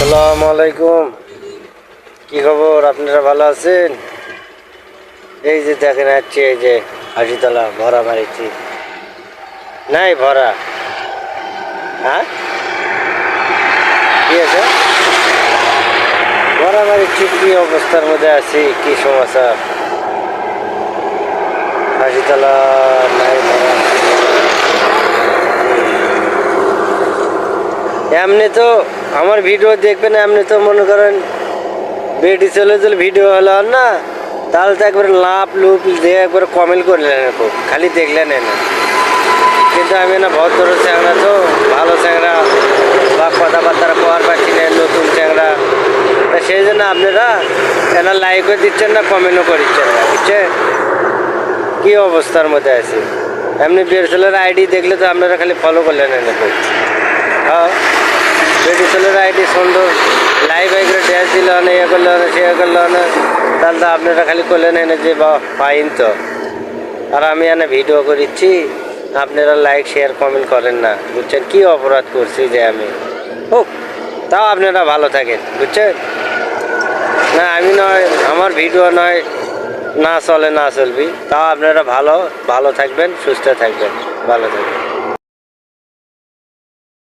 আসসালামু আলাইকুম। কি খবর? আপনারা ভালো আছেন? এই যে দেখেন যাচ্ছে, এই যে হাসিতলা ভরা মারিছি নাই ভরা। হ্যাঁ, কি আছে? ভরা মারিছি। কি অবস্থার মধ্যে আছি, কি সমস্যা? হাসিতলা নাই ভরা। এমনি তো আমার ভিডিও দেখবেন, এমনি তো মনে করেন বেডি চলে চলে ভিডিও হলো না, তাহলে তো একবার লাভ লুপ দিয়ে একবার কমেন্ট করলেন, খুব খালি দেখলেন না। কিন্তু আমি না ভদ্র চ্যাংড়া, তো ভালো চ্যাংড়া বা কথাবার্তা পাওয়ার পাচ্ছি না, নতুন চ্যাংড়া। তা সেই জন্য আপনারা এনা লাইকও দিচ্ছেন না, কমেন্টও করছেন না, বুঝছেন কী অবস্থার মধ্যে আছি। এমনি বেরসলের আইডি দেখলে তো আপনারা খালি ফলো করলেন না খুব। হ্যাঁ, বেরসলের আইডি সুন্দর লাইভ করে ড্যান্স দিল না, ইয়ে করলো না, সে করলো না, তাহলে তো আপনারা খালি করলেন না যে বা ফাইন তো। আর আমি এনে ভিডিও করিচ্ছি, আপনারা লাইক শেয়ার কমেন্ট করেন না, বুঝছেন কি অপরাধ করছি যে আমি? হোক, তাও আপনারা ভালো থাকেন, বুঝছেন না? আমি নয়, আমার ভিডিও নয় না চলে না চলবি, তাও আপনারা ভালো ভালো থাকবেন, সুস্থ থাকবেন, ভালো থাকবেন।